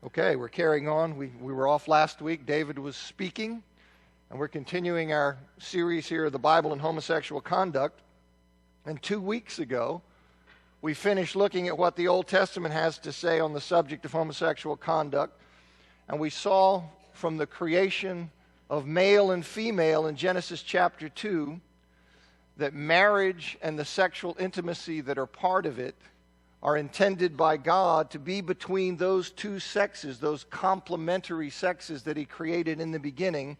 Okay, we're carrying on. We were off last week. David was speaking, and we're continuing our series here, The Bible and Homosexual Conduct. And 2 weeks ago, we finished looking at what the Old Testament has to say on the subject of homosexual conduct. And we saw from the creation of male and female in Genesis chapter 2 that marriage and the sexual intimacy that are part of it are intended by God to be between those two sexes, those complementary sexes that He created in the beginning.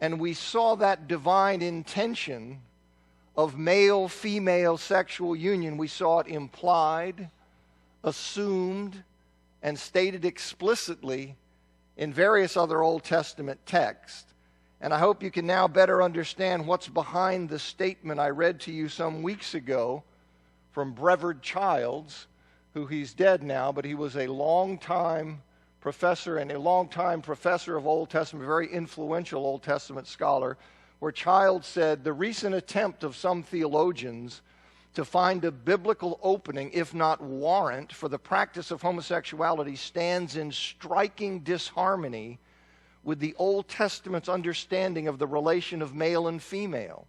And we saw that divine intention of male-female sexual union. We saw it implied, assumed, and stated explicitly in various other Old Testament texts. And I hope you can now better understand what's behind the statement I read to you some weeks ago from Brevard Childs, who he's dead now, but he was a long-time professor of Old Testament, a very influential Old Testament scholar, where Childs said, the recent attempt of some theologians to find a biblical opening, if not warrant, for the practice of homosexuality stands in striking disharmony with the Old Testament's understanding of the relation of male and female.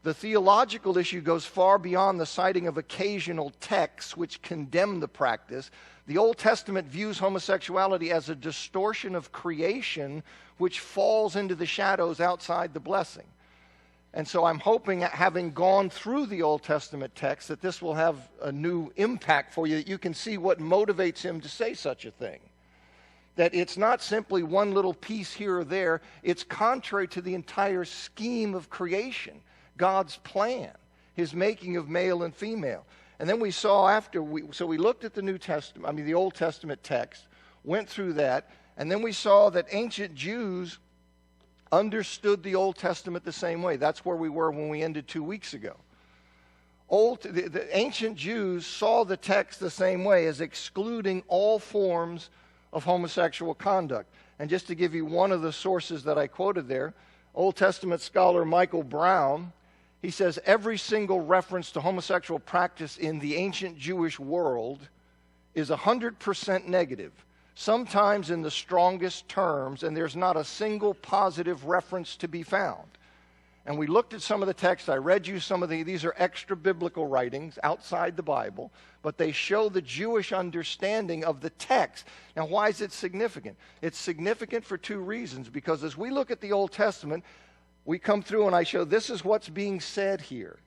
The theological issue goes far beyond the citing of occasional texts which condemn the practice. The Old Testament views homosexuality as a distortion of creation which falls into the shadows outside the blessing. And so I'm hoping, having gone through the Old Testament text, that this will have a new impact for you, that you can see what motivates him to say such a thing. That it's not simply one little piece here or there. It's contrary to the entire scheme of creation, God's plan, His making of male and female. And then we saw we looked at the Old Testament text, went through that, and then we saw that ancient Jews understood the Old Testament the same way. That's where we were when we ended 2 weeks ago. The ancient Jews saw the text the same way, as excluding all forms of homosexual conduct. And just to give you one of the sources that I quoted there, Old Testament scholar Michael Brown, he says every single reference to homosexual practice in the ancient Jewish world is 100% negative, sometimes in the strongest terms, and there's not a single positive reference to be found. And we looked at some of the texts. I read you some of these are extra biblical writings outside the Bible, but they show the Jewish understanding of the text. Now, why is it significant? It's significant for two reasons, because as we look at the Old Testament, we come through and I show this is what's being said here.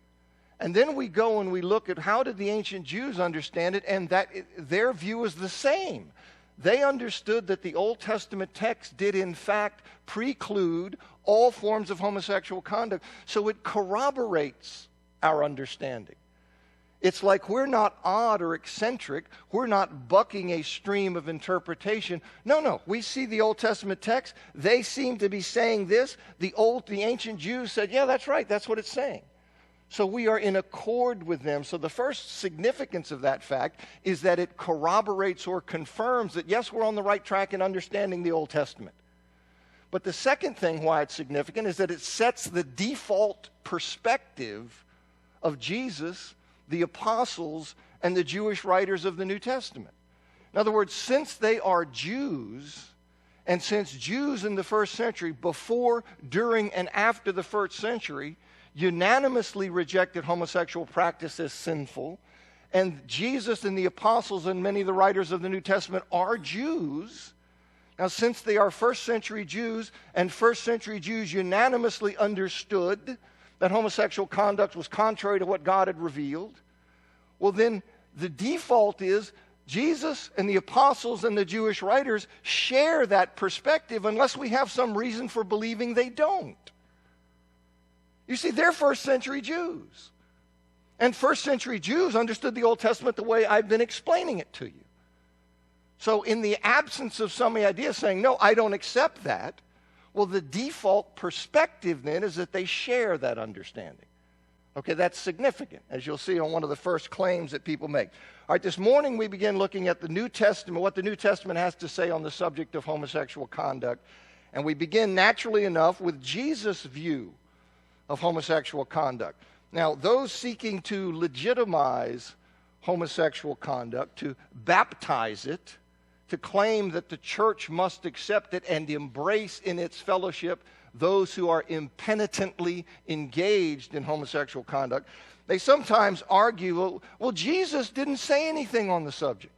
And then we go and we look at how did the ancient Jews understand it, and their view is the same. They understood that the Old Testament text did in fact preclude all forms of homosexual conduct. So it corroborates our understanding. It's like we're not odd or eccentric. We're not bucking a stream of interpretation. No. We see the Old Testament text. They seem to be saying this. The ancient Jews said, yeah, that's right. That's what it's saying. So we are in accord with them. So the first significance of that fact is that it corroborates or confirms that, yes, we're on the right track in understanding the Old Testament. But the second thing why it's significant is that it sets the default perspective of Jesus, the apostles, and the Jewish writers of the New Testament. In other words, since they are Jews, and since Jews in the first century, before, during, and after the first century, unanimously rejected homosexual practice as sinful, and Jesus and the apostles and many of the writers of the New Testament are Jews. Now, since they are first century Jews, and first century Jews unanimously understood that homosexual conduct was contrary to what God had revealed, well then the default is Jesus and the apostles and the Jewish writers share that perspective unless we have some reason for believing they don't. You see, they're first century Jews. And first century Jews understood the Old Testament the way I've been explaining it to you. So in the absence of some idea saying, no, I don't accept that, well, the default perspective then is that they share that understanding. Okay, that's significant, as you'll see on one of the first claims that people make. All right, this morning we begin looking at the New Testament, what the New Testament has to say on the subject of homosexual conduct. And we begin, naturally enough, with Jesus' view of homosexual conduct. Now, those seeking to legitimize homosexual conduct, to baptize it, to claim that the church must accept it and embrace in its fellowship those who are impenitently engaged in homosexual conduct. They sometimes argue, well, Jesus didn't say anything on the subject.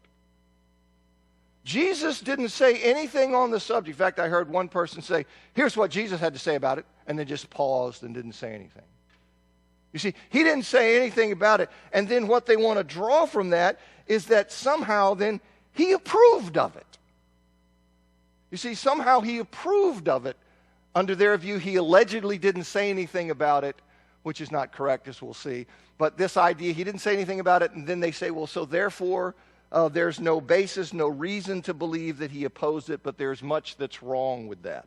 Jesus didn't say anything on the subject. In fact, I heard one person say, here's what Jesus had to say about it, and then just paused and didn't say anything. You see, he didn't say anything about it. And then what they want to draw from that is that somehow then he approved of it. You see, somehow he approved of it. Under their view, he allegedly didn't say anything about it, which is not correct, as we'll see. But this idea, he didn't say anything about it, and then they say, well, so therefore, there's no basis, no reason to believe that he opposed it, but there's much that's wrong with that.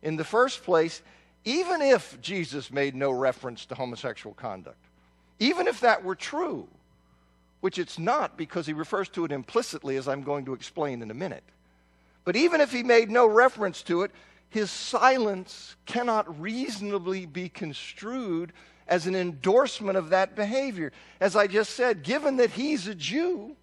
In the first place, even if Jesus made no reference to homosexual conduct, even if that were true, which it's not because he refers to it implicitly, as I'm going to explain in a minute, but even if he made no reference to it, his silence cannot reasonably be construed as an endorsement of that behavior. As I just said, given that he's a Jew,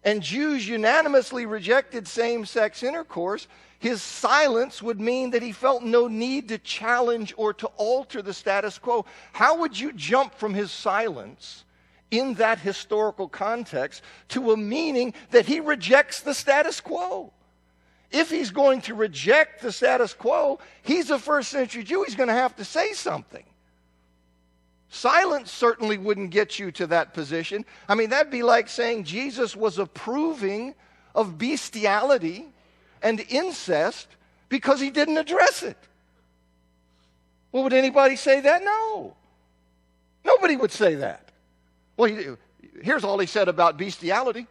and Jews unanimously rejected same-sex intercourse, his silence would mean that he felt no need to challenge or to alter the status quo. How would you jump from his silence in that historical context to a meaning that he rejects the status quo? If he's going to reject the status quo, he's a first century Jew. He's going to have to say something. Silence certainly wouldn't get you to that position. I mean, that'd be like saying Jesus was approving of bestiality and incest because he didn't address it. Well, would anybody say that? No. Nobody would say that. Well, here's all he said about bestiality.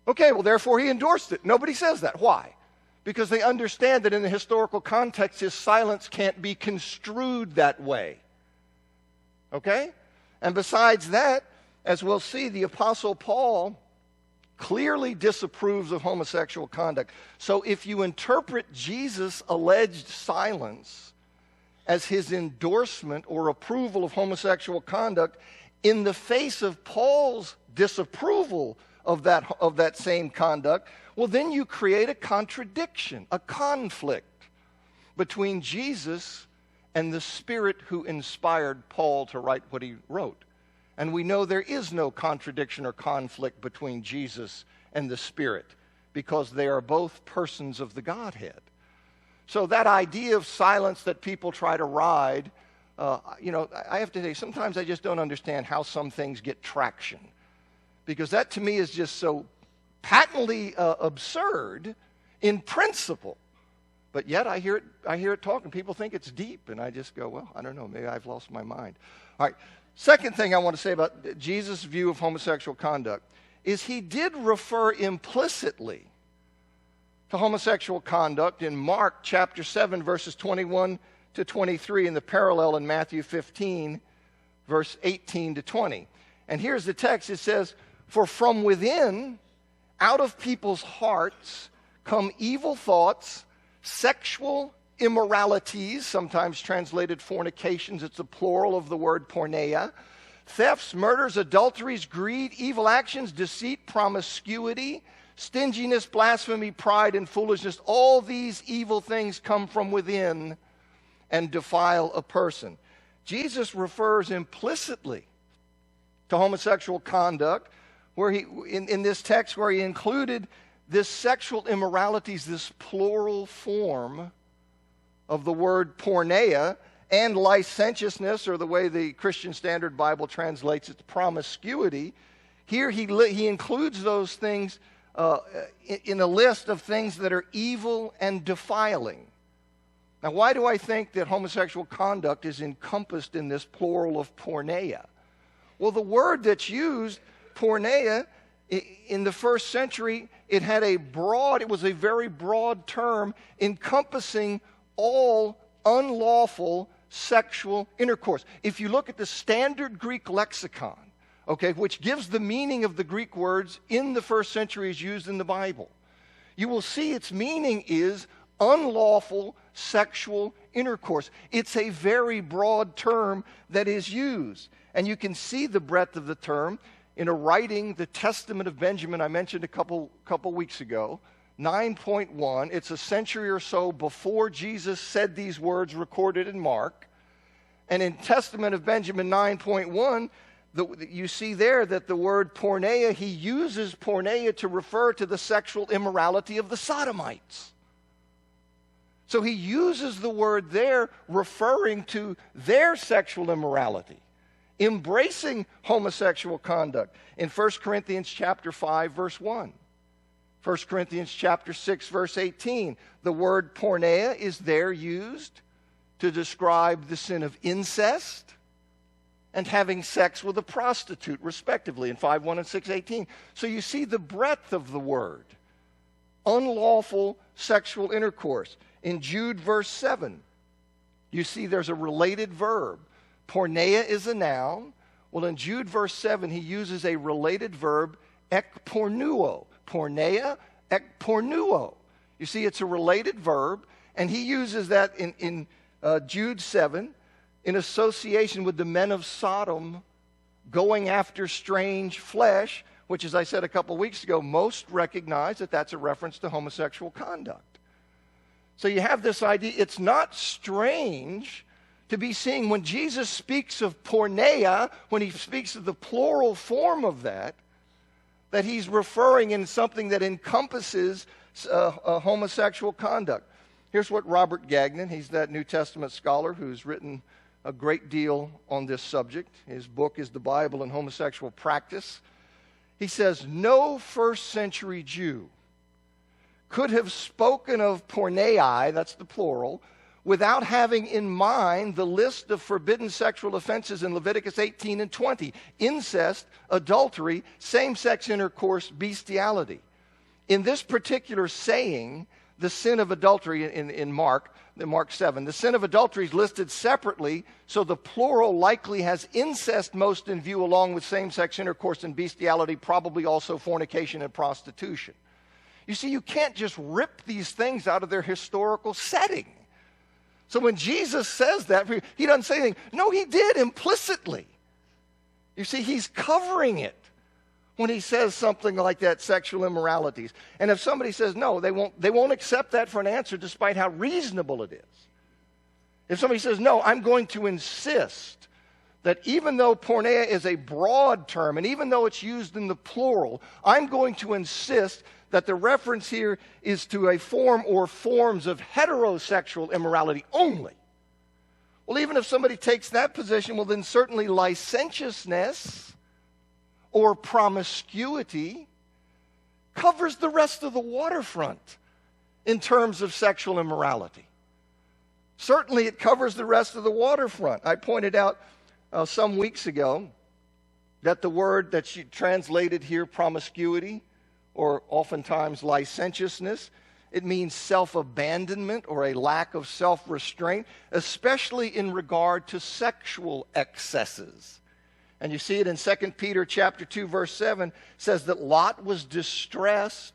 Okay, well, therefore he endorsed it. Nobody says that. Why? Because they understand that in the historical context, his silence can't be construed that way. Okay? And besides that, as we'll see, the Apostle Paul clearly disapproves of homosexual conduct. So if you interpret Jesus' alleged silence as his endorsement or approval of homosexual conduct in the face of Paul's disapproval of that same conduct, well, then you create a contradiction, a conflict between Jesus and the Spirit who inspired Paul to write what he wrote. And we know there is no contradiction or conflict between Jesus and the Spirit because they are both persons of the Godhead. So that idea of silence that people try to ride, I have to say, sometimes I just don't understand how some things get traction. Because that to me is just so patently absurd in principle. But yet I hear it talking. People think it's deep, and I just go, well, I don't know, maybe I've lost my mind. All right, second thing I want to say about Jesus' view of homosexual conduct is he did refer implicitly to homosexual conduct in Mark chapter 7, verses 21 to 23, and the parallel in Matthew 15, verse 18 to 20. And here's the text. It says, "For from within, out of people's hearts, come evil thoughts, sexual immoralities," sometimes translated fornications, it's a plural of the word porneia, "thefts, murders, adulteries, greed, evil actions, deceit, promiscuity, stinginess, blasphemy, pride, and foolishness. All these evil things come from within and defile a person." Jesus refers implicitly to homosexual conduct, where he, in this text, where he included this sexual immoralities, this plural form of the word porneia, and licentiousness, or the way the Christian Standard Bible translates it, promiscuity. Here he includes those things in a list of things that are evil and defiling. Now, why do I think that homosexual conduct is encompassed in this plural of porneia? Well, the word that's used, porneia, in the first century, it was a very broad term encompassing all unlawful sexual intercourse. If you look at the standard Greek lexicon, okay, which gives the meaning of the Greek words in the first century as used in the Bible, you will see its meaning is unlawful sexual intercourse. It's a very broad term that is used. And you can see the breadth of the term in a writing, the Testament of Benjamin, I mentioned a couple weeks ago, 9.1, it's a century or so before Jesus said these words recorded in Mark. And in Testament of Benjamin 9.1, you see there that the word porneia, he uses porneia to refer to the sexual immorality of the Sodomites. So he uses the word there referring to their sexual immorality, embracing homosexual conduct. In 1 Corinthians chapter 5, verse 1. 1 Corinthians chapter 6, verse 18, the word porneia is there used to describe the sin of incest and having sex with a prostitute, respectively, in 5:1 and 6:18. So you see the breadth of the word. Unlawful sexual intercourse. In Jude verse 7, you see there's a related verb. Porneia is a noun. Well, in Jude verse 7, he uses a related verb, ekpornuo. Porneia, ekpornuo. You see, it's a related verb, and he uses that in Jude 7 in association with the men of Sodom going after strange flesh, which, as I said a couple weeks ago, most recognize that that's a reference to homosexual conduct. So you have this idea, it's not strange to be seeing when Jesus speaks of porneia, when he speaks of the plural form of that he's referring in something that encompasses homosexual conduct. Here's what Robert Gagnon, he's that New Testament scholar who's written a great deal on this subject. His book is The Bible and Homosexual Practice. He says, no first century Jew could have spoken of porneia, that's the plural, without having in mind the list of forbidden sexual offenses in Leviticus 18 and 20. Incest, adultery, same-sex intercourse, bestiality. In this particular saying, the sin of adultery in Mark 7, the sin of adultery is listed separately, so the plural likely has incest most in view along with same-sex intercourse and bestiality, probably also fornication and prostitution. You see, you can't just rip these things out of their historical setting. So when Jesus says that, he doesn't say anything. No, he did implicitly. You see, he's covering it when he says something like that, sexual immoralities. And if somebody says no, they won't accept that for an answer despite how reasonable it is. If somebody says no, I'm going to insist that even though porneia is a broad term, and even though it's used in the plural, I'm going to insist that the reference here is to a form or forms of heterosexual immorality only. Well, even if somebody takes that position, well, then certainly licentiousness or promiscuity covers the rest of the waterfront in terms of sexual immorality. Certainly it covers the rest of the waterfront. I pointed out some weeks ago that the word that she translated here, promiscuity, or oftentimes licentiousness, it means self-abandonment or a lack of self-restraint, especially in regard to sexual excesses. And you see it in 2 Peter chapter 2, verse 7, says that Lot was distressed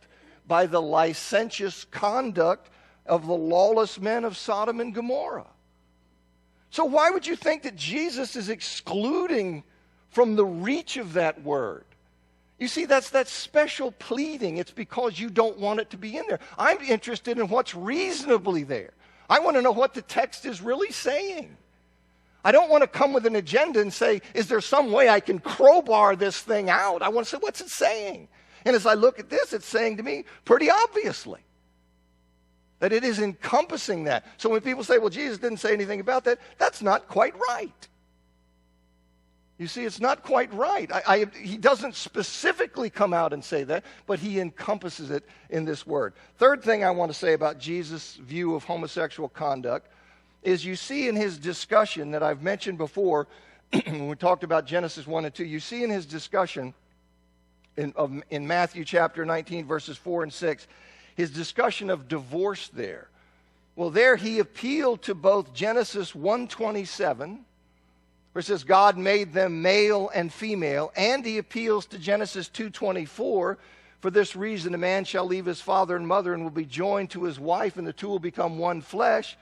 by the licentious conduct of the lawless men of Sodom and Gomorrah. So why would you think that Jesus is excluding from the reach of that word? You see, that's that special pleading. It's because you don't want it to be in there. I'm interested in what's reasonably there. I want to know what the text is really saying. I don't want to come with an agenda and say, is there some way I can crowbar this thing out? I want to say, what's it saying? And as I look at this, it's saying to me pretty obviously that it is encompassing that. So when people say, well, Jesus didn't say anything about that, that's not quite right. You see, it's not quite right. He doesn't specifically come out and say that, but he encompasses it in this word. Third thing I want to say about Jesus' view of homosexual conduct is you see in his discussion that I've mentioned before, when we talked about Genesis 1 and 2, you see in his discussion in Matthew chapter 19, verses 4 and 6, his discussion of divorce there. Well, there he appealed to both Genesis 1:27, where it says God made them male and female, and he appeals to Genesis 2:24, for this reason a man shall leave his father and mother and will be joined to his wife, and the two will become one flesh.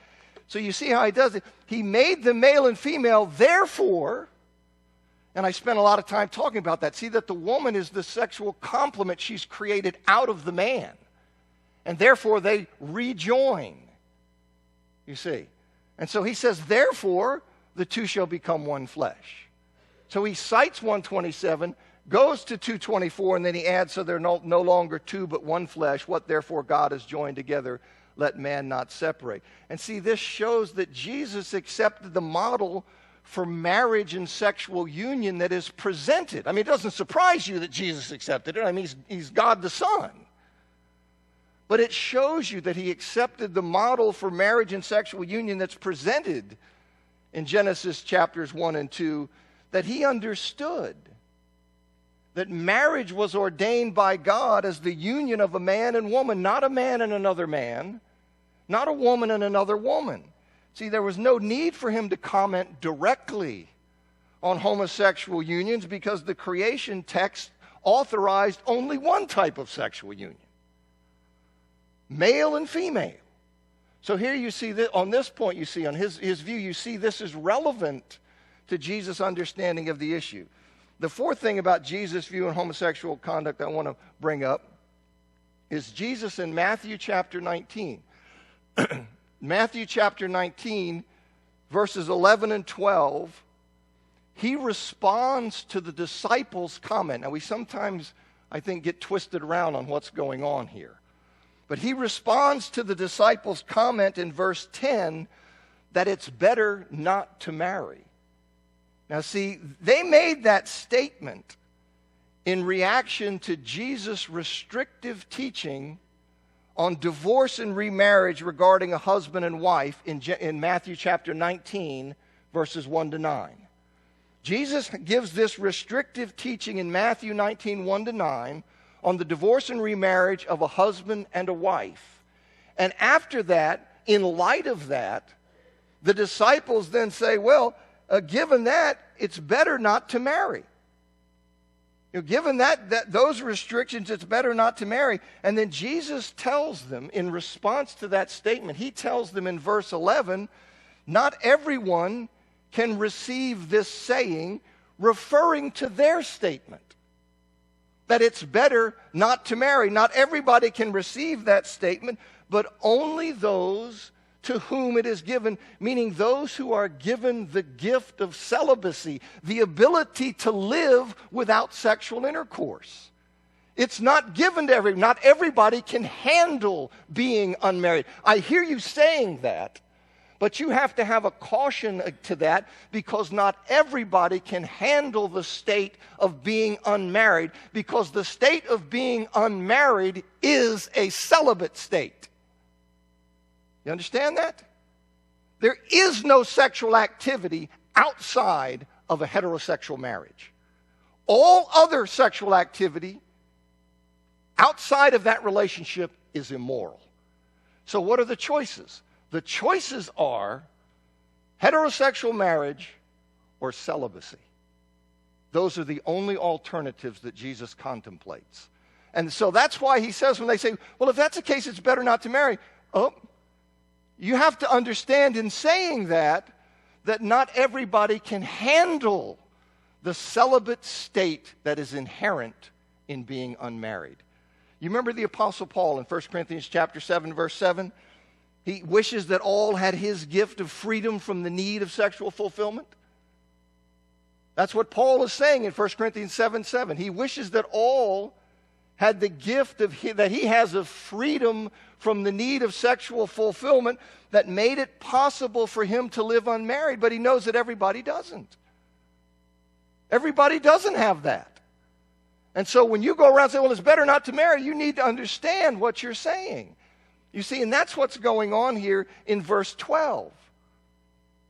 So you see how he does it. He made them male and female, therefore, And I spent a lot of time talking about that. See, that the woman is the sexual complement she's created out of the man. And therefore they rejoin, you see. And so he says, therefore, the two shall become one flesh. So he cites 127, goes to 224, and then he adds, so they're no longer two but one flesh. What therefore God has joined together, let man not separate. And see, this shows that Jesus accepted the model for marriage and sexual union that is presented. I mean, it doesn't surprise you that Jesus accepted it. I mean, he's God the Son. But it shows you that he accepted the model for marriage and sexual union that's presented in Genesis chapters 1 and 2, that he understood that marriage was ordained by God as the union of a man and woman, not a man and another man, not a woman and another woman. See, there was no need for him to comment directly on homosexual unions because the creation text authorized only one type of sexual union, male and female. So here you see that on this point, you see on his view, you see this is relevant to Jesus' understanding of the issue. The fourth thing about Jesus' view on homosexual conduct I want to bring up is Jesus in Matthew chapter 19. Matthew chapter 19, verses 11 and 12, he responds to the disciples' comment. Now, we sometimes, I think, get twisted around on what's going on here. But he responds to the disciples' comment in verse 10 that it's better not to marry. Now, see, they made that statement in reaction to Jesus' restrictive teaching on divorce and remarriage regarding a husband and wife in Matthew chapter 19, verses 1 to 9. Jesus gives this restrictive teaching in Matthew 19, 1 to 9, on the divorce and remarriage of a husband and a wife. And after that, in light of that, the disciples then say, well, given that, it's better not to marry. Given that those restrictions, it's better not to marry. And then Jesus tells them, in response to that statement, he tells them in verse 11, not everyone can receive this saying, referring to their statement, that it's better not to marry. Not everybody can receive that statement, but only those to whom it is given, meaning those who are given the gift of celibacy, the ability to live without sexual intercourse. It's not given to everyone. Not everybody can handle being unmarried. I hear you saying that, but you have to have a caution to that because not everybody can handle the state of being unmarried, because the state of being unmarried is a celibate state. You understand that? There is no sexual activity outside of a heterosexual marriage. All other sexual activity outside of that relationship is immoral. So what are the choices? The choices are heterosexual marriage or celibacy. Those are the only alternatives that Jesus contemplates. And so that's why he says, when they say, well, if that's the case, it's better not to marry. Oh, you have to understand in saying that not everybody can handle the celibate state that is inherent in being unmarried. You remember the Apostle Paul in 1 Corinthians chapter 7, verse 7? He wishes that all had his gift of freedom from the need of sexual fulfillment. That's what Paul is saying in 1 Corinthians 7:7. He wishes that all had the gift that he has of freedom from the need of sexual fulfillment that made it possible for him to live unmarried, but he knows that everybody doesn't. Everybody doesn't have that. And so when you go around and say, well, it's better not to marry, you need to understand what you're saying. You see, and that's what's going on here in verse 12.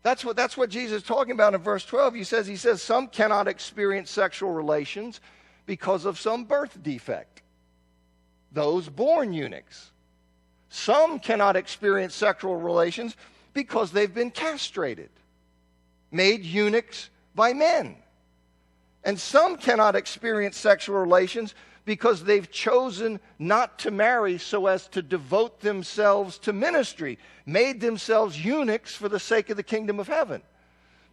That's what Jesus is talking about in verse 12. He says, some cannot experience sexual relations because of some birth defect. Those born eunuchs. Some cannot experience sexual relations because they've been castrated, made eunuchs by men. And some cannot experience sexual relations because they've chosen not to marry so as to devote themselves to ministry, made themselves eunuchs for the sake of the kingdom of heaven.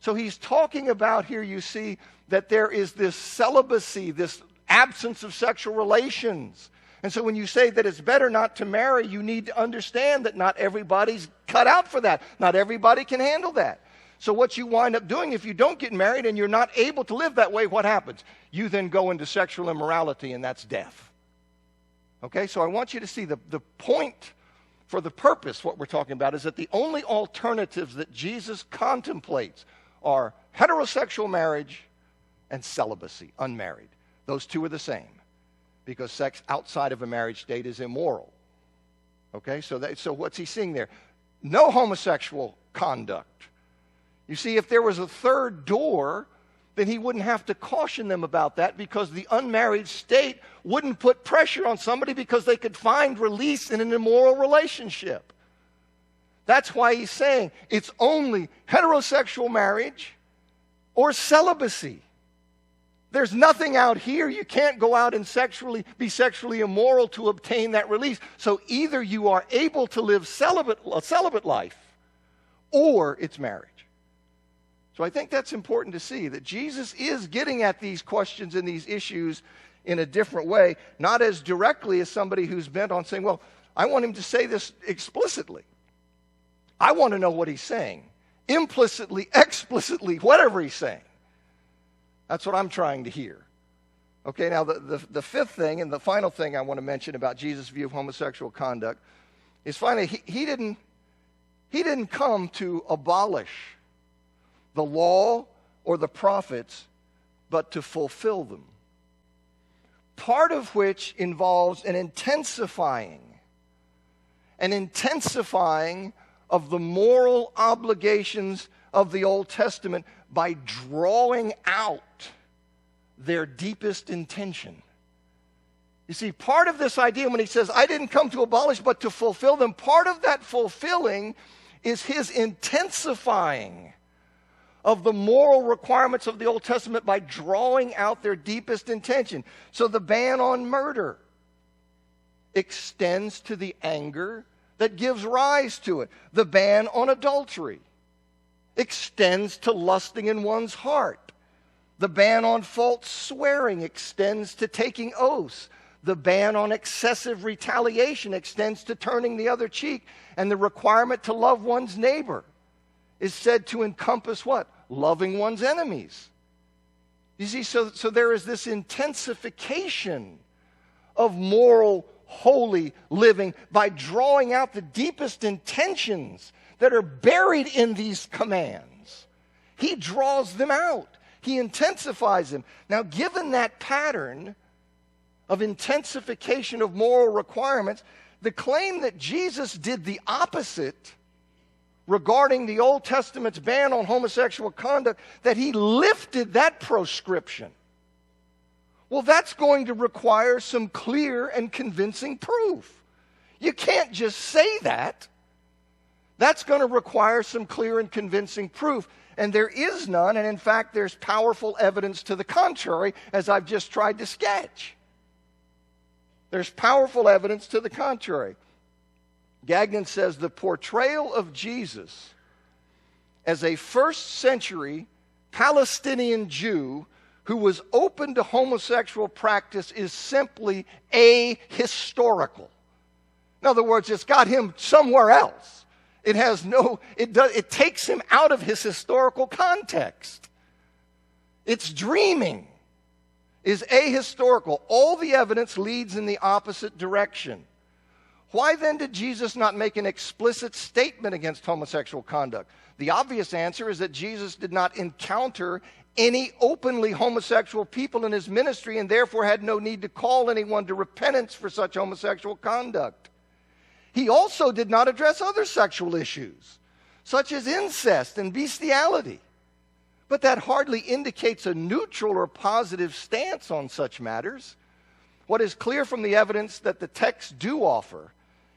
So he's talking about here, you see, that there is this celibacy, this absence of sexual relations. And so when you say that it's better not to marry, you need to understand that not everybody's cut out for that. Not everybody can handle that. So what you wind up doing if you don't get married and you're not able to live that way, what happens? You then go into sexual immorality, and that's death. Okay, so I want you to see the point for the purpose, what we're talking about, is that the only alternatives that Jesus contemplates are heterosexual marriage and celibacy, unmarried. Those two are the same, because sex outside of a marriage state is immoral. Okay, so what's he seeing there? No homosexual conduct. You see, if there was a third door, then he wouldn't have to caution them about that, because the unmarried state wouldn't put pressure on somebody because they could find release in an immoral relationship. That's why he's saying it's only heterosexual marriage or celibacy. There's nothing out here. You can't go out and be sexually immoral to obtain that release. So either you are able to live a celibate life, or it's marriage. So I think that's important to see, that Jesus is getting at these questions and these issues in a different way, not as directly as somebody who's bent on saying, well, I want him to say this explicitly. I want to know what he's saying. Implicitly, explicitly, whatever he's saying. That's what I'm trying to hear. Okay, now the fifth thing and the final thing I want to mention about Jesus' view of homosexual conduct is finally, he didn't come to abolish the law or the prophets, but to fulfill them. Part of which involves an intensifying of the moral obligations of the Old Testament by drawing out their deepest intention. You see, part of this idea when he says, I didn't come to abolish, but to fulfill them, part of that fulfilling is his intensifying of the moral requirements of the Old Testament by drawing out their deepest intention. So the ban on murder extends to the anger that gives rise to it. The ban on adultery extends to lusting in one's heart. The ban on false swearing extends to taking oaths. The ban on excessive retaliation extends to turning the other cheek. And the requirement to love one's neighbor is said to encompass what? Loving one's enemies. You see, so there is this intensification of moral, holy living by drawing out the deepest intentions that are buried in these commands. He draws them out. He intensifies them. Now, given that pattern of intensification of moral requirements, the claim that Jesus did the opposite regarding the Old Testament's ban on homosexual conduct, that he lifted that proscription, well, that's going to require some clear and convincing proof. You can't just say that. That's going to require some clear and convincing proof. And there is none, and in fact, there's powerful evidence to the contrary, as I've just tried to sketch. There's powerful evidence to the contrary. Gagnon says the portrayal of Jesus as a first-century Palestinian Jew who was open to homosexual practice is simply ahistorical. In other words, it's got him somewhere else. It takes him out of his historical context. It's dreaming, is ahistorical. All the evidence leads in the opposite direction. Why then did Jesus not make an explicit statement against homosexual conduct? The obvious answer is that Jesus did not encounter any openly homosexual people in his ministry and therefore had no need to call anyone to repentance for such homosexual conduct. He also did not address other sexual issues, such as incest and bestiality. But that hardly indicates a neutral or positive stance on such matters. What is clear from the evidence that the texts do offer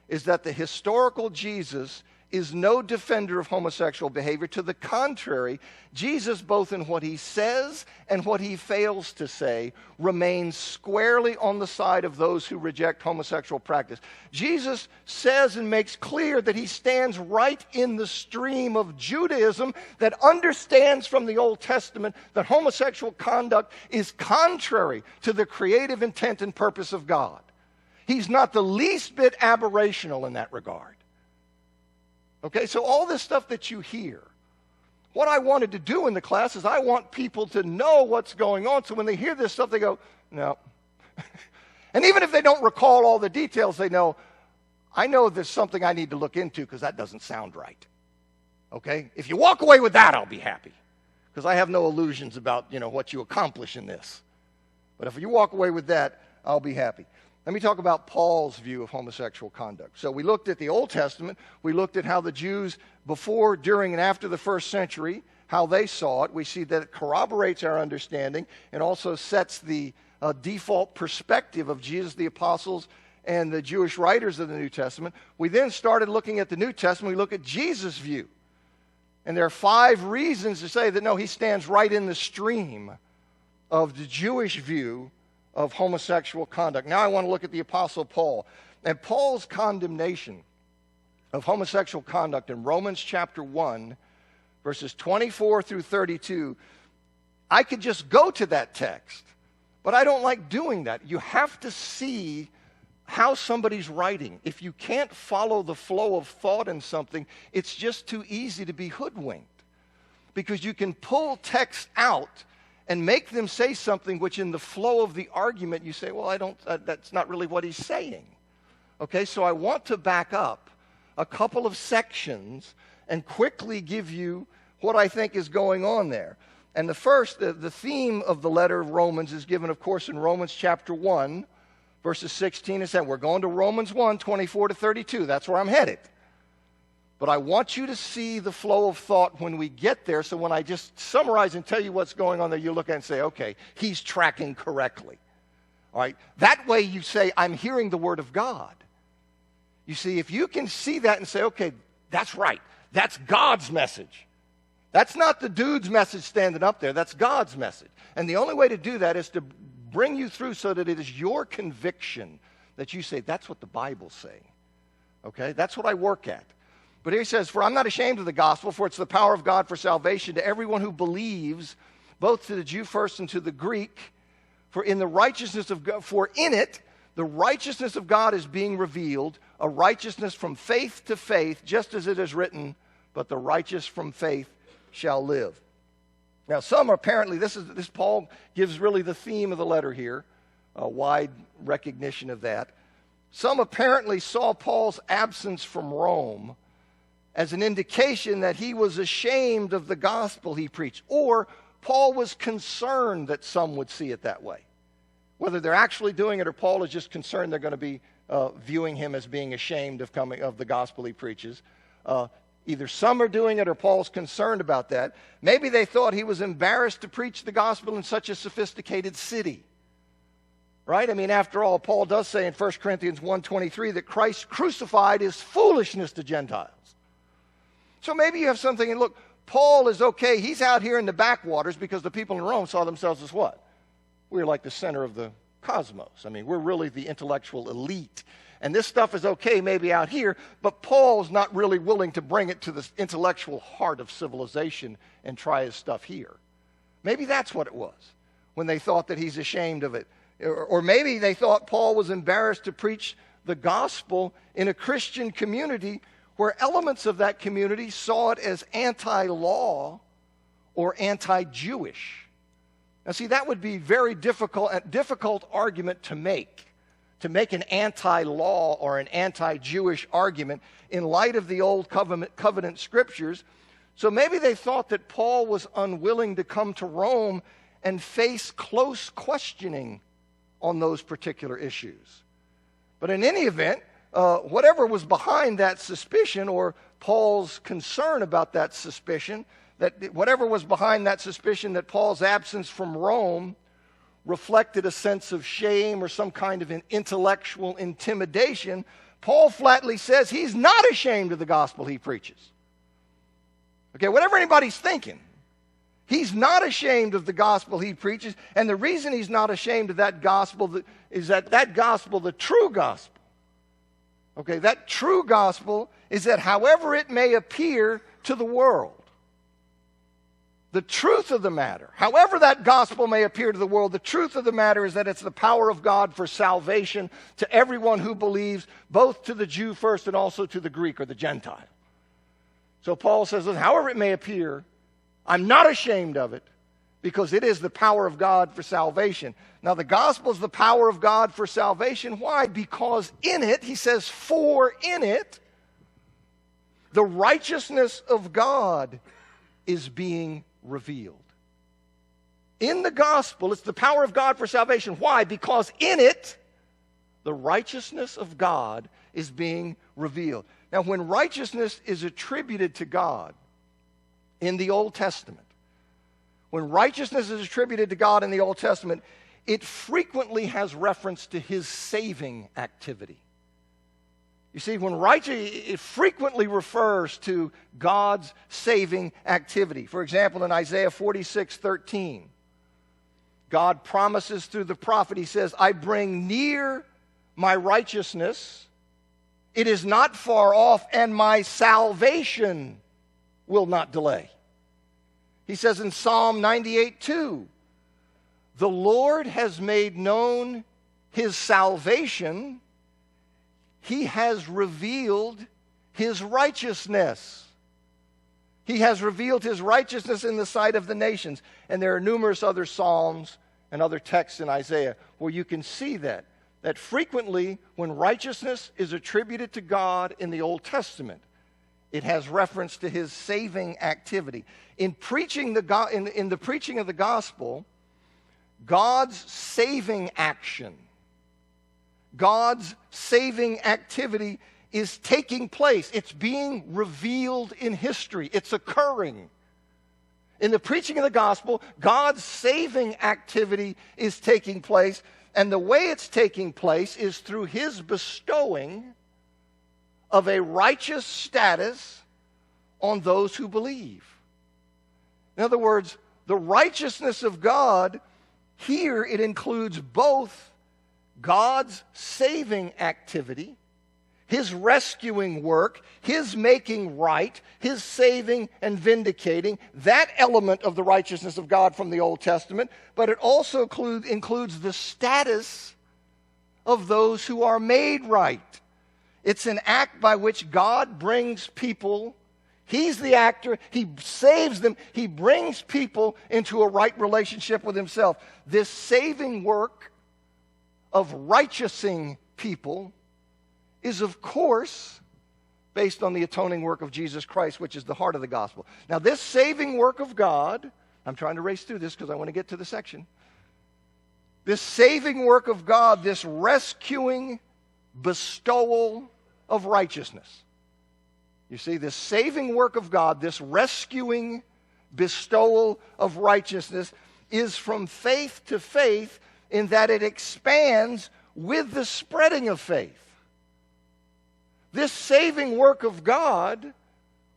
is that the historical Jesus is no defender of homosexual behavior. To the contrary, Jesus, both in what he says and what he fails to say, remains squarely on the side of those who reject homosexual practice. Jesus says and makes clear that he stands right in the stream of Judaism that understands from the Old Testament that homosexual conduct is contrary to the creative intent and purpose of God. He's not the least bit aberrational in that regard. Okay, so all this stuff that you hear, what I wanted to do in the class is I want people to know what's going on, so when they hear this stuff, they go, no. And even if they don't recall all the details, they know, I know there's something I need to look into because that doesn't sound right. Okay? If you walk away with that, I'll be happy, because I have no illusions about, what you accomplish in this. But if you walk away with that, I'll be happy. Let me talk about Paul's view of homosexual conduct. So we looked at the Old Testament. We looked at how the Jews before, during, and after the first century, how they saw it. We see that it corroborates our understanding and also sets the default perspective of Jesus, the apostles, and the Jewish writers of the New Testament. We then started looking at the New Testament. We look at Jesus' view. And there are 5 reasons to say that, no, he stands right in the stream of the Jewish view of homosexual conduct. Now I want to look at the Apostle Paul. And Paul's condemnation of homosexual conduct in Romans chapter 1, verses 24 through 32, I could just go to that text, but I don't like doing that. You have to see how somebody's writing. If you can't follow the flow of thought in something, it's just too easy to be hoodwinked, because you can pull text out and make them say something which in the flow of the argument you say, well, that's not really what he's saying. Okay, so I want to back up a couple of sections and quickly give you what I think is going on there. And the first, the theme of the letter of Romans is given, of course, in Romans chapter 1, verses 16 and 17. We're going to Romans 1, 24 to 32. That's where I'm headed. But I want you to see the flow of thought when we get there, so when I just summarize and tell you what's going on there, you look at it and say, okay, he's tracking correctly. All right? That way you say, I'm hearing the Word of God. You see, if you can see that and say, okay, that's right. That's God's message. That's not the dude's message standing up there. That's God's message. And the only way to do that is to bring you through so that it is your conviction that you say, that's what the Bible's saying. Okay? That's what I work at. But here he says, for I'm not ashamed of the gospel, for it's the power of God for salvation to everyone who believes, both to the Jew first and to the Greek. For in the righteousness of God, for in it, the righteousness of God is being revealed, a righteousness from faith to faith, just as it is written, but the righteous from faith shall live. Now, some apparently, this Paul gives really the theme of the letter here, a wide recognition of that. Some apparently saw Paul's absence from Rome as an indication that he was ashamed of the gospel he preached, or Paul was concerned that some would see it that way. Whether they're actually doing it or Paul is just concerned they're going to be viewing him as being ashamed of the gospel he preaches. Either some are doing it or Paul's concerned about that. Maybe they thought he was embarrassed to preach the gospel in such a sophisticated city. Right? I mean, after all, Paul does say in 1 Corinthians 1:23 that Christ crucified is foolishness to Gentiles. So maybe you have something, and look, Paul is okay. He's out here in the backwaters because the people in Rome saw themselves as what? We're like the center of the cosmos. I mean, we're really the intellectual elite. And this stuff is okay maybe out here, but Paul's not really willing to bring it to the intellectual heart of civilization and try his stuff here. Maybe that's what it was when they thought that he's ashamed of it. Or maybe they thought Paul was embarrassed to preach the gospel in a Christian community where elements of that community saw it as anti-law or anti-Jewish. Now see, that would be a difficult argument to make an anti-law or an anti-Jewish argument in light of the Old Covenant scriptures. So maybe they thought that Paul was unwilling to come to Rome and face close questioning on those particular issues. But in any event, whatever was behind that suspicion, or Paul's concern about that suspicion, that whatever was behind that suspicion that Paul's absence from Rome reflected a sense of shame or some kind of an intellectual intimidation, Paul flatly says he's not ashamed of the gospel he preaches. Okay, whatever anybody's thinking, he's not ashamed of the gospel he preaches, and the reason he's not ashamed of that gospel is that gospel, the true gospel, okay, that true gospel is that however it may appear to the world, the truth of the matter, however that gospel may appear to the world, the truth of the matter is that it's the power of God for salvation to everyone who believes, both to the Jew first and also to the Greek or the Gentile. So Paul says, listen, however it may appear, I'm not ashamed of it because it is the power of God for salvation. Now, the gospel is the power of God for salvation. Why? Because in it, he says, for in it, the righteousness of God is being revealed. In the gospel, it's the power of God for salvation. Why? Because in it, the righteousness of God is being revealed. Now, when righteousness is attributed to God in the Old Testament, when righteousness is attributed to God in the Old Testament, it frequently has reference to his saving activity. You see, when it frequently refers to God's saving activity. For example, in Isaiah 46:13, God promises through the prophet, he says, I bring near my righteousness, it is not far off, and my salvation will not delay. He says in Psalm 98:2, the Lord has made known his salvation. He has revealed his righteousness. He has revealed his righteousness in the sight of the nations. And there are numerous other psalms and other texts in Isaiah where you can see that frequently when righteousness is attributed to God in the Old Testament, it has reference to his saving activity. In preaching in the preaching of the gospel, God's saving action, God's saving activity is taking place. It's being revealed in history. It's occurring. In the preaching of the gospel, God's saving activity is taking place, and the way it's taking place is through his bestowing of a righteous status on those who believe. In other words, the righteousness of God, here it includes both God's saving activity, his rescuing work, his making right, his saving and vindicating, that element of the righteousness of God from the Old Testament, but it also includes the status of those who are made right. It's an act by which God brings people, he's the actor, he saves them, he brings people into a right relationship with himself. This saving work of righteousing people is, of course, based on the atoning work of Jesus Christ, which is the heart of the gospel. Now, this saving work of God, I'm trying to race through this because I want to get to the section. This saving work of God, this rescuing bestowal of righteousness. You see, this saving work of God, this rescuing bestowal of righteousness is from faith to faith in that it expands with the spreading of faith. This saving work of God,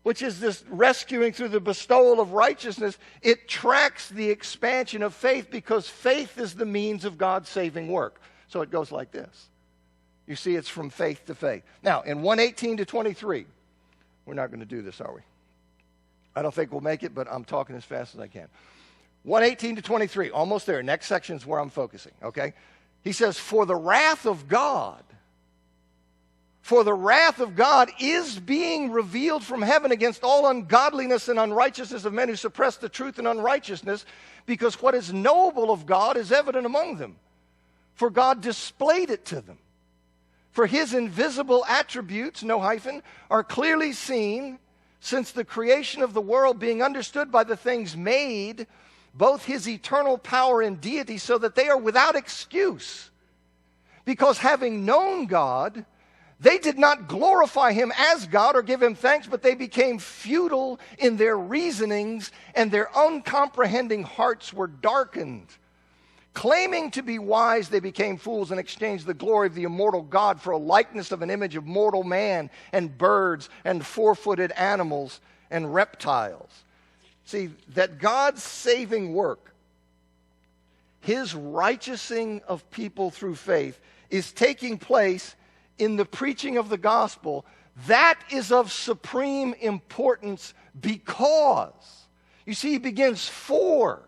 which is this rescuing through the bestowal of righteousness, it tracks the expansion of faith because faith is the means of God's saving work. So it goes like this. You see, it's from faith to faith. Now, in 1:18 to 23, we're not going to do this, are we? I don't think we'll make it, but I'm talking as fast as I can. 1:18 to 23, almost there. Next section is where I'm focusing, okay? He says, for the wrath of God is being revealed from heaven against all ungodliness and unrighteousness of men who suppress the truth in unrighteousness, because what is noble of God is evident among them. For God displayed it to them. For his invisible attributes, no hyphen, are clearly seen since the creation of the world, being understood by the things made, both his eternal power and deity, so that they are without excuse. Because having known God, they did not glorify him as God or give him thanks, but they became futile in their reasonings, and their uncomprehending hearts were darkened. Claiming to be wise, they became fools and exchanged the glory of the immortal God for a likeness of an image of mortal man and birds and four-footed animals and reptiles. See, that God's saving work, his righteousing of people through faith, is taking place in the preaching of the gospel. That is of supreme importance because, you see, he begins for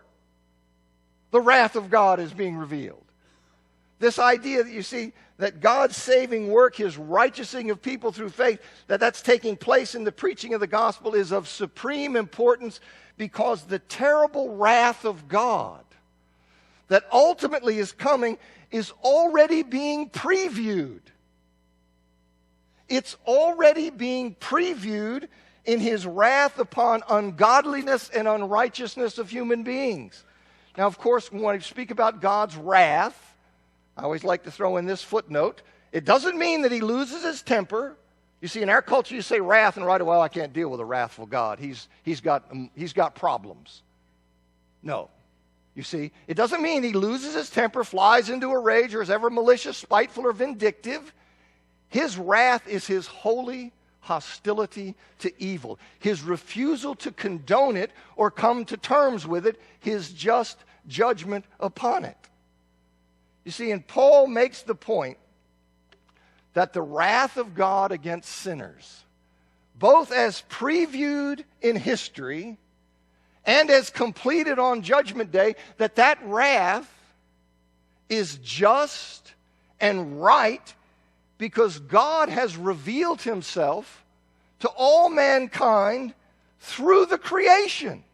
the wrath of God is being revealed. This idea that you see that God's saving work, his righteousing of people through faith, that's taking place in the preaching of the gospel is of supreme importance because the terrible wrath of God that ultimately is coming is already being previewed. It's already being previewed in his wrath upon ungodliness and unrighteousness of human beings. Now, of course, when I speak about God's wrath, I always like to throw in this footnote. It doesn't mean that he loses his temper. You see, in our culture, you say wrath, and right away, I can't deal with a wrathful God. He's got problems. No. You see, it doesn't mean he loses his temper, flies into a rage, or is ever malicious, spiteful, or vindictive. His wrath is his holy hostility to evil, his refusal to condone it or come to terms with it, his just judgment upon it. You see, and Paul makes the point that the wrath of God against sinners, both as previewed in history and as completed on Judgment Day, that wrath is just and right because God has revealed himself to all mankind through the creation.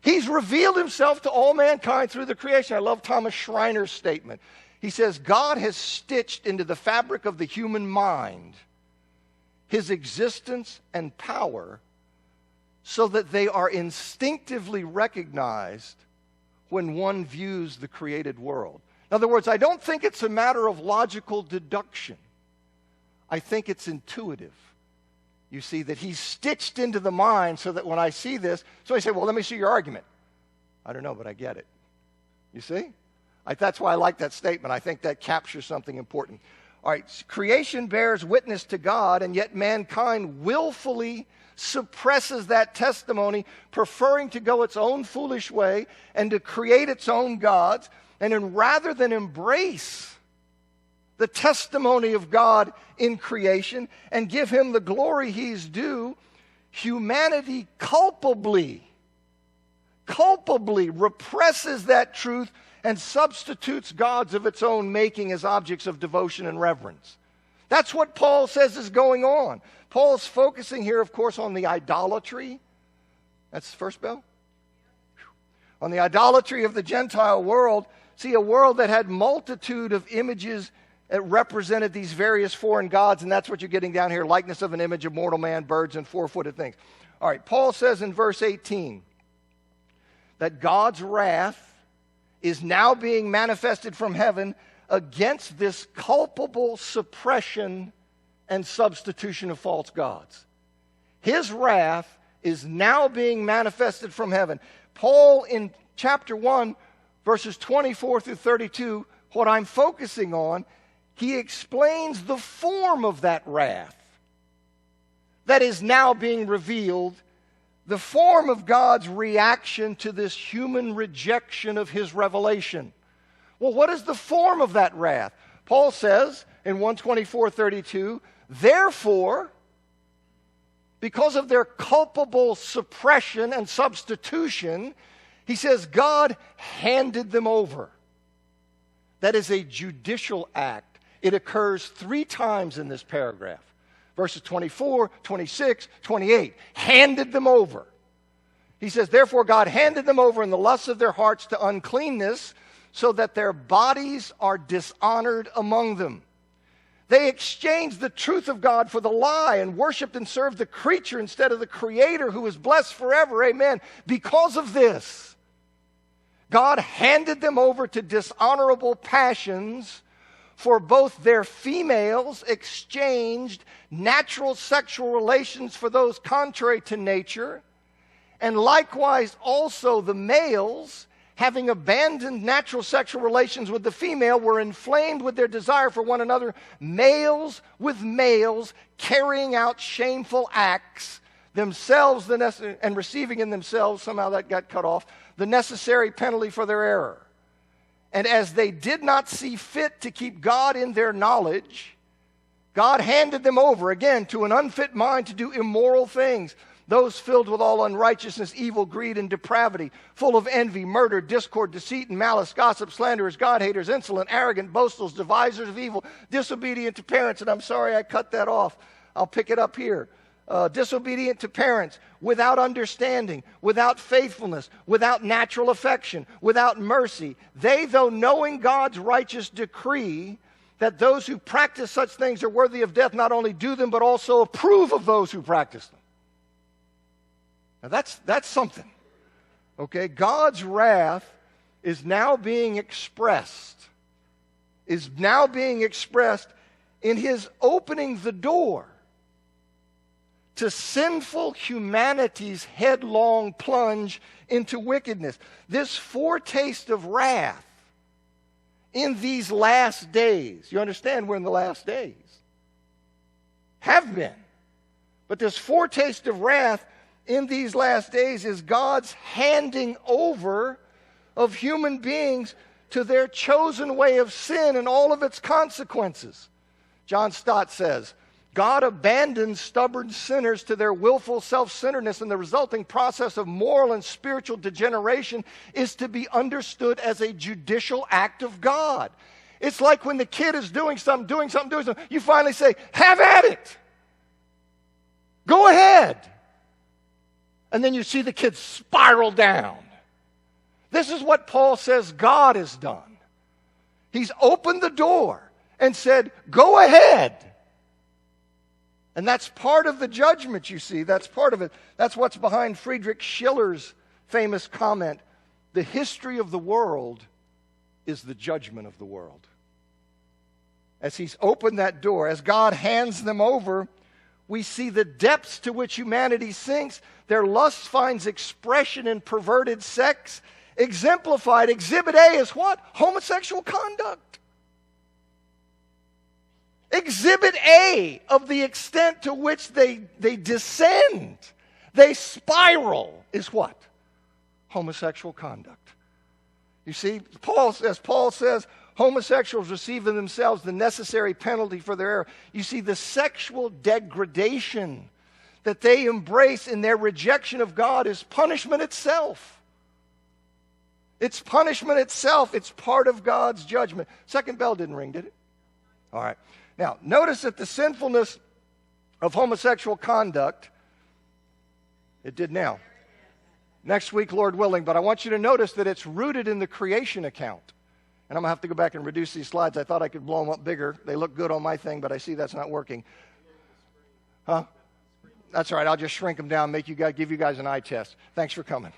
He's revealed himself to all mankind through the creation. I love Thomas Schreiner's statement. He says, God has stitched into the fabric of the human mind his existence and power so that they are instinctively recognized when one views the created world. In other words, I don't think it's a matter of logical deduction. I think it's intuitive. You see, that he's stitched into the mind so that when I see this, so I say, well, let me see your argument. I don't know, but I get it. You see? That's why I like that statement. I think that captures something important. All right, creation bears witness to God, and yet mankind willfully suppresses that testimony, preferring to go its own foolish way and to create its own gods. And then rather than embrace the testimony of God in creation and give him the glory he's due, humanity culpably represses that truth and substitutes gods of its own making as objects of devotion and reverence. That's what Paul says is going on. Paul's focusing here, of course, on the idolatry. That's the first bell? On the idolatry of the Gentile world. See, a world that had multitude of images that represented these various foreign gods, and that's what you're getting down here, likeness of an image of mortal man, birds, and four-footed things. All right, Paul says in verse 18 that God's wrath is now being manifested from heaven against this culpable suppression and substitution of false gods. His wrath is now being manifested from heaven. Paul, in chapter 1, verses 24 through 32, what I'm focusing on, he explains the form of that wrath that is now being revealed, the form of God's reaction to this human rejection of his revelation. Well, what is the form of that wrath? Paul says in 1:24-32, therefore, because of their culpable suppression and substitution, he says God handed them over. That is a judicial act. It occurs 3 times in this paragraph. Verses 24, 26, 28. Handed them over. He says, therefore God handed them over in the lusts of their hearts to uncleanness, so that their bodies are dishonored among them. They exchanged the truth of God for the lie and worshiped and served the creature instead of the Creator, who is blessed forever. Amen. Because of this, God handed them over to dishonorable passions, for both their females exchanged natural sexual relations for those contrary to nature, and likewise also the males having abandoned natural sexual relations with the female, were inflamed with their desire for one another, males with males, carrying out shameful acts, themselves and receiving in themselves, somehow that got cut off, the necessary penalty for their error. And as they did not see fit to keep God in their knowledge, God handed them over again to an unfit mind to do immoral things, those filled with all unrighteousness, evil, greed, and depravity, full of envy, murder, discord, deceit, and malice, gossip, slanderers, God-haters, insolent, arrogant, boastful, devisers of evil, disobedient to parents. And I'm sorry I cut that off. I'll pick it up here. Disobedient to parents, without understanding, without faithfulness, without natural affection, without mercy. They, though knowing God's righteous decree that those who practice such things are worthy of death, not only do them, but also approve of those who practice them. Now that's something. Okay, God's wrath is now being expressed. Is now being expressed in His opening the door to sinful humanity's headlong plunge into wickedness. This foretaste of wrath in these last days. You understand we're in the last days. Have been. But this foretaste of wrath in these last days is God's handing over of human beings to their chosen way of sin and all of its consequences. John Stott says, God abandons stubborn sinners to their willful self-centeredness, and the resulting process of moral and spiritual degeneration is to be understood as a judicial act of God. It's like when the kid is doing something, you finally say, have at it. Go ahead. And then you see the kid spiral down. This is what Paul says God has done. He's opened the door and said, go ahead. And that's part of the judgment, you see. That's part of it. That's what's behind Friedrich Schiller's famous comment, the history of the world is the judgment of the world. As He's opened that door, as God hands them over, we see the depths to which humanity sinks. Their lust finds expression in perverted sex. Exemplified, Exhibit A is what? Homosexual conduct. Exhibit A of the extent to which they descend, they spiral, is what? Homosexual conduct. You see, Paul says, homosexuals receive in themselves the necessary penalty for their error. You see, the sexual degradation that they embrace in their rejection of God is punishment itself. It's punishment itself. It's part of God's judgment. Second bell didn't ring, did it? All right. Now, notice that the sinfulness of homosexual conduct, it did now. Next week, Lord willing, but I want you to notice that it's rooted in the creation account. And I'm going to have to go back and reduce these slides. I thought I could blow them up bigger. They look good on my thing, but I see that's not working. Huh? That's all right. I'll just shrink them down, give you guys an eye test. Thanks for coming.